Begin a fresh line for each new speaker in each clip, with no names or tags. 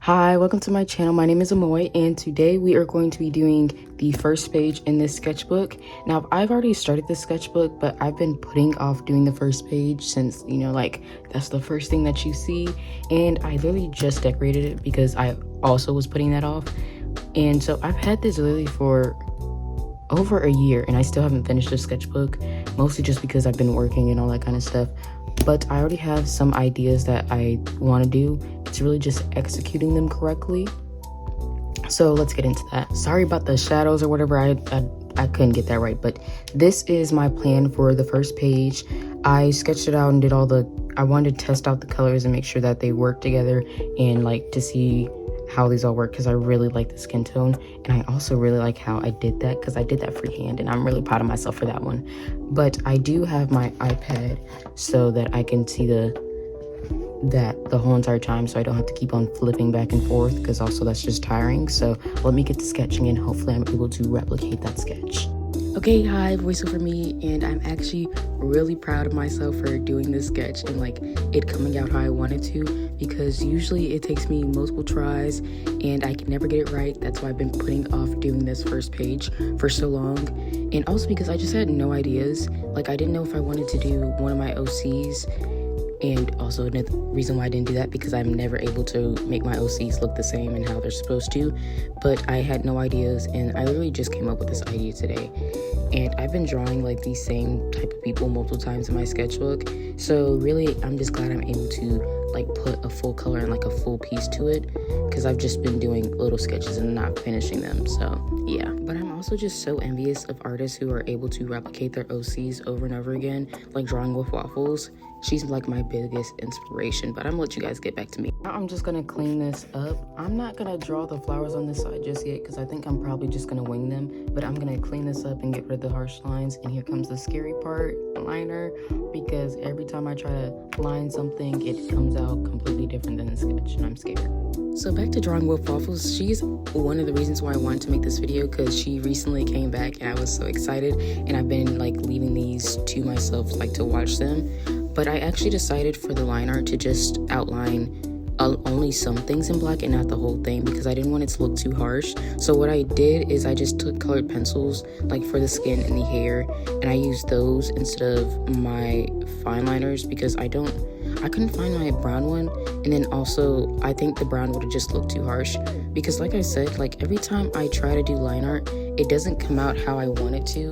Hi, welcome to my channel. My name is Amoy, and today we are going to be doing the first page in this sketchbook. Now, I've already started this sketchbook, but I've been putting off doing the first page since, that's the first thing that you see. And I literally just decorated it because I also was putting that off. And so I've had this literally for over a year, and I still haven't finished the sketchbook, mostly just because I've been working and all that kind of stuff. But I already have some ideas that I want to do. It's really just executing them correctly. So let's get into that. Sorry about the shadows or whatever. I couldn't get that right, but this is my plan for the first page. I sketched it out and did I wanted to test out the colors and make sure that they work together, and to see how these all work, because I really like the skin tone, and I also really like how I did that, because I did that freehand, and I'm really proud of myself for that one. But I do have my iPad so that I can see that the whole entire time, so I don't have to keep on flipping back and forth, because also that's just tiring. So let me get to sketching, and hopefully I'm able to replicate that sketch. Okay, hi, voiceover me, and I'm actually really proud of myself for doing this sketch and it coming out how I wanted to, because usually it takes me multiple tries and I can never get it right. That's why I've been putting off doing this first page for so long, and also because I just had no ideas. I didn't know if I wanted to do one of my OCs, and also another reason why I didn't do that, because I'm never able to make my OCs look the same and how they're supposed to. But I had no ideas, and I literally just came up with this idea today. And I've been drawing these same type of people multiple times in my sketchbook. So really, I'm just glad I'm able to put a full color and a full piece to it, because I've just been doing little sketches and not finishing them. So yeah, but I'm also just so envious of artists who are able to replicate their OCs over and over again, like Drawing with Waffles. She's my biggest inspiration, but I'm gonna let you guys get back to me. Now I'm just gonna clean this up. I'm not gonna draw the flowers on this side just yet, because I think I'm probably just gonna wing them, but I'm gonna clean this up and get rid of the harsh lines. And here comes the scary part, liner, because every time I try to line something, it comes out completely different than the sketch, and I'm scared. So back to Drawing with Waffles. She's one of the reasons why I wanted to make this video, because she recently came back and I was so excited, and I've been leaving these to myself to watch them. But I actually decided for the line art to just outline only some things in black and not the whole thing, because I didn't want it to look too harsh. So what I did is I just took colored pencils for the skin and the hair, and I used those instead of my fine liners, because I couldn't find my brown one. And then also I think the brown would have just looked too harsh, because like I said, every time I try to do line art, it doesn't come out how I want it to,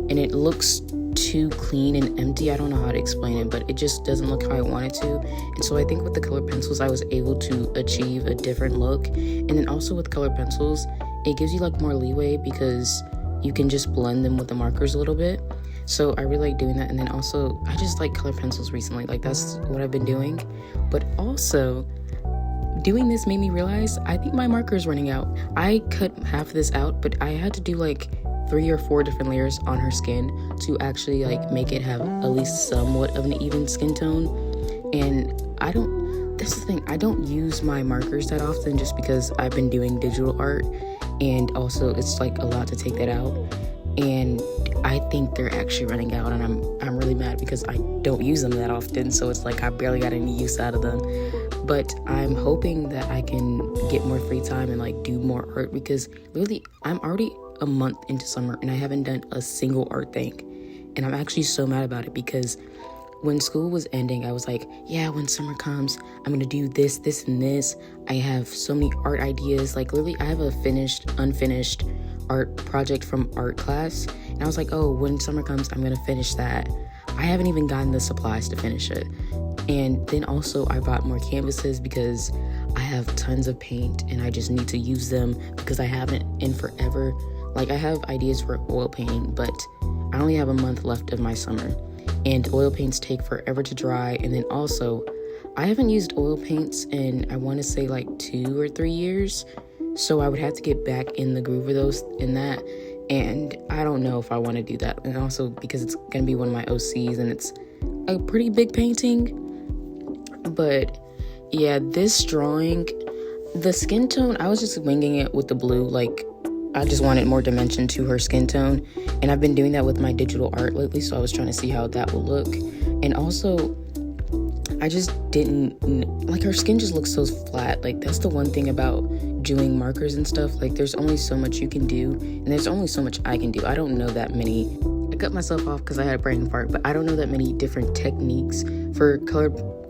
and it looks too clean and empty. I don't know how to explain it, but it just doesn't look how I want it to. And so I think with the colored pencils, I was able to achieve a different look. And then also with colored pencils, it gives you more leeway, because you can just blend them with the markers a little bit. So I really like doing that. And then also I just like colored pencils recently. That's what I've been doing. But also doing this made me realize I think my marker is running out. I cut half of this out, but I had to do 3 or 4 different layers on her skin to actually make it have at least somewhat of an even skin tone. And that's the thing, I don't use my markers that often, just because I've been doing digital art, and also it's a lot to take that out, and I think they're actually running out, and I'm really mad because I don't use them that often. So it's I barely got any use out of them. But I'm hoping that I can get more free time and do more art, because really I'm already a month into summer and I haven't done a single art thing. And I'm actually so mad about it, because when school was ending, I was yeah, when summer comes, I'm gonna do this, this, and this. I have so many art ideas. Literally, I have a unfinished art project from art class. And I was oh, when summer comes, I'm gonna finish that. I haven't even gotten the supplies to finish it. And then also I bought more canvases, because I have tons of paint and I just need to use them, because I haven't in forever. I have ideas for oil painting, but I only have a month left of my summer, and oil paints take forever to dry. And then also I haven't used oil paints in, I want to say 2 or 3 years. So I would have to get back in the groove of that. And I don't know if I want to do that. And also because it's going to be one of my OCs, and it's a pretty big painting. But yeah, this drawing, the skin tone, I was just winging it with the blue. I just wanted more dimension to her skin tone, and I've been doing that with my digital art lately, so I was trying to see how that will look. And also I just didn't, like, her skin just looks so flat. Like, that's the one thing about doing markers and stuff. Like, there's only so much you can do, and there's only so much I can do. I don't know that many. I cut myself off because I had a brain fart, but I don't know that many different techniques for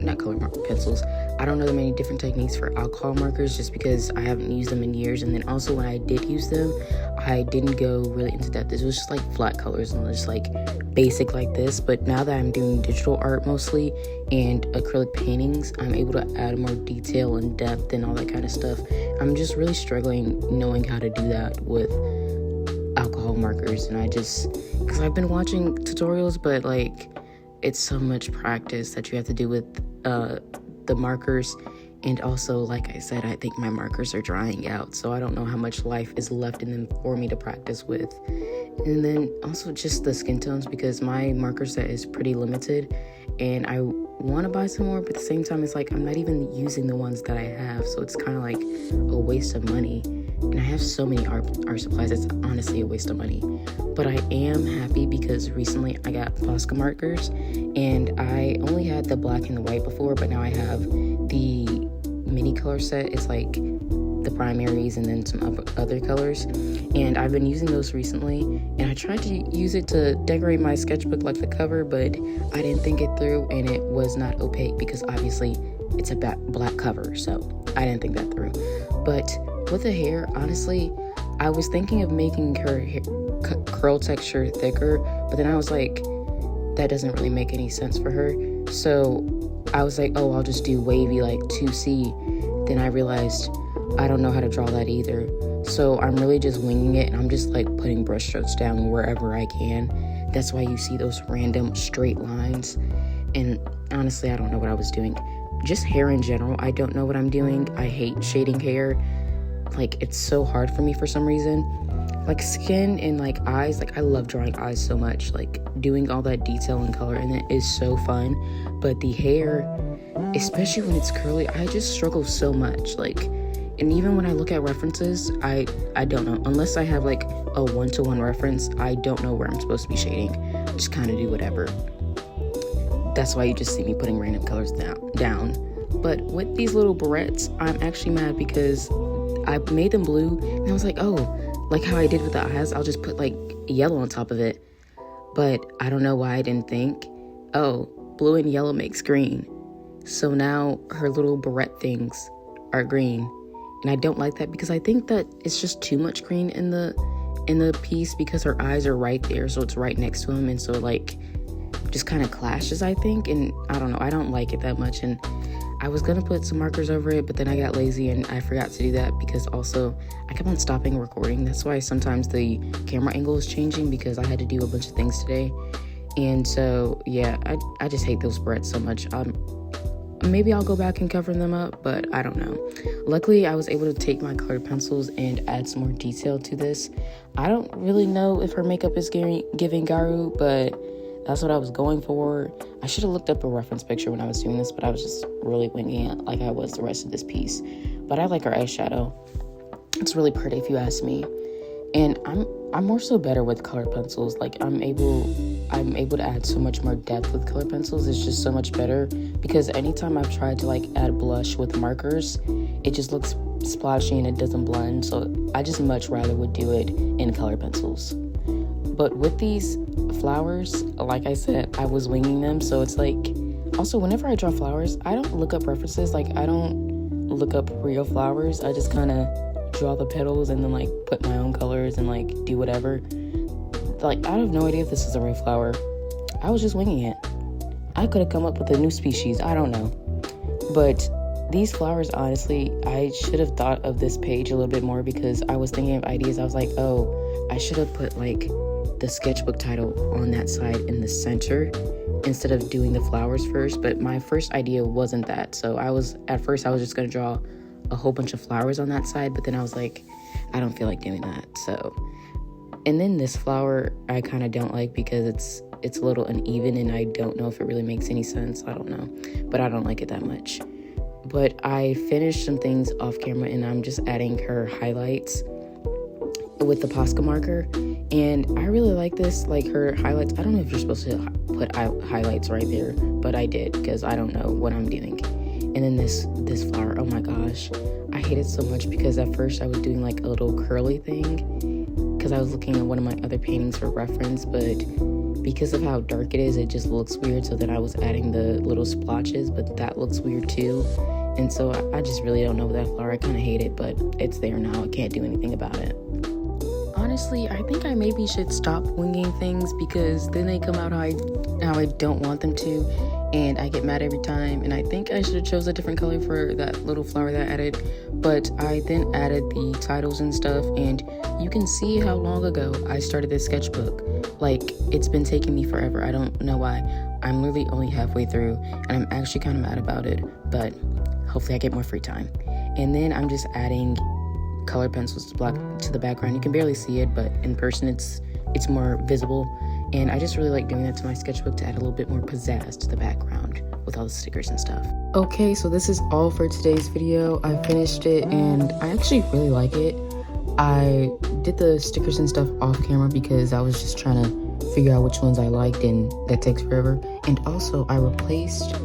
not color marker pencils. I don't know that many different techniques for alcohol markers just because I haven't used them in years. And then also when I did use them, I didn't go really into depth. It was just like flat colors and just like basic like this. But now that I'm doing digital art mostly and acrylic paintings, I'm able to add more detail and depth and all that kind of stuff. I'm just really struggling knowing how to do that with alcohol markers. And because I've been watching tutorials, but like it's so much practice that you have to do with the markers. And also, like I said, I think my markers are drying out, so I don't know how much life is left in them for me to practice with. And then also just the skin tones, because my marker set is pretty limited and I want to buy some more, but at the same time it's like I'm not even using the ones that I have, so it's kind of like a waste of money. And I have so many art supplies, it's honestly a waste of money. But I am happy because recently I got Posca markers, and I only had the black and the white before, but now I have the mini color set. It's like the primaries and then some other colors, and I've been using those recently. And I tried to use it to decorate my sketchbook like the cover, but I didn't think it through, and it was not opaque because obviously it's a black cover, so I didn't think that through. But with the hair, honestly, I was thinking of making her curl texture thicker, but then I was like, that doesn't really make any sense for her. So I was like, oh, I'll just do wavy like 2C. Then I realized I don't know how to draw that either. So I'm really just winging it, and I'm just like putting brush strokes down wherever I can. That's why you see those random straight lines. And honestly, I don't know what I was doing. Just hair in general, I don't know what I'm doing. I hate shading hair. Like, it's so hard for me for some reason. Like skin and like eyes, like I love drawing eyes so much, like doing all that detail and color, and it is so fun. But the hair, especially when it's curly, I just struggle so much. Like, and even when I look at references, I don't know, unless I have like a one-to-one reference, I don't know where I'm supposed to be shading. I just kind of do whatever. That's why you just see me putting random colors down. But with these little barrettes, I'm actually mad because I made them blue, and I was like, oh, like how I did with the eyes, I'll just put like yellow on top of it. But I don't know why I didn't think, oh, blue and yellow makes green. So now her little barrette things are green. And I don't like that because I think that it's just too much green in the piece, because her eyes are right there, so it's right next to him, and so like just kind of clashes, I think. And I don't know, I don't like it that much. And I was gonna put some markers over it, but then I got lazy and I forgot to do that, because also I kept on stopping recording. That's why sometimes the camera angle is changing, because I had to do a bunch of things today. And so yeah, I just hate those barrettes so much. Maybe I'll go back and cover them up, but I don't know. Luckily, I was able to take my colored pencils and add some more detail to this. I don't really know if her makeup is giving gyaru, but that's what I was going for. I should have looked up a reference picture when I was doing this, but I was just really winging it like I was the rest of this piece. But I like her eyeshadow. It's really pretty if you ask me. And I'm more so better with colored pencils. Like I'm able to add so much more depth with colored pencils. It's just so much better, because anytime I've tried to like add blush with markers, it just looks splotchy and it doesn't blend. So I just much rather would do it in colored pencils. But with these flowers, like I said, I was winging them. So it's like, also whenever I draw flowers, I don't look up references. Like I don't look up real flowers. I just kind of draw the petals and then like put my own colors and like do whatever. Like I have no idea if this is a real flower. I was just winging it. I could have come up with a new species. I don't know. But these flowers, honestly, I should have thought of this page a little bit more, because I was thinking of ideas. I was like, oh, I should have put like the sketchbook title on that side in the center instead of doing the flowers first. But my first idea wasn't that. So at first I was just going to draw a whole bunch of flowers on that side, but then I was like, I don't feel like doing that. So, and then this flower I kind of don't like, because it's a little uneven and I don't know if it really makes any sense. I don't know, but I don't like it that much. But I finished some things off camera, and I'm just adding her highlights with the Posca marker. And I really like this, like her highlights. I don't know if you're supposed to put highlights right there, but I did because I don't know what I'm doing. And then this flower, oh my gosh, I hate it so much because at first I was doing like a little curly thing because I was looking at one of my other paintings for reference, but because of how dark it is, it just looks weird. So then I was adding the little splotches, but that looks weird too. And so I just really don't know with that flower. I kind of hate it, but it's there now. I can't do anything about it. Honestly, I think I maybe should stop winging things because then they come out how I don't want them to, and I get mad every time. And I think I should have chose a different color for that little flower that I added, but I then added the titles and stuff, and you can see how long ago I started this sketchbook. Like, it's been taking me forever. I don't know why. I'm literally only halfway through, and I'm actually kind of mad about it, but hopefully I get more free time. And then I'm just adding color pencils to the background. You can barely see it, but in person it's more visible, and I just really like doing that to my sketchbook to add a little bit more pizzazz to the background with all the stickers and stuff. Okay, so this is all for today's video. I finished it and I actually really like it. I did the stickers and stuff off camera because I was just trying to figure out which ones I liked, and that takes forever. And also I replaced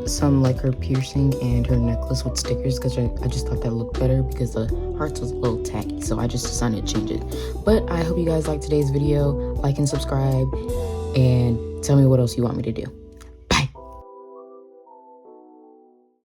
some like her piercing and her necklace with stickers because I just thought that looked better because the hearts was a little tacky, so I just decided to change it. But I hope you guys liked today's video. Like and subscribe, and tell me what else you want me to do.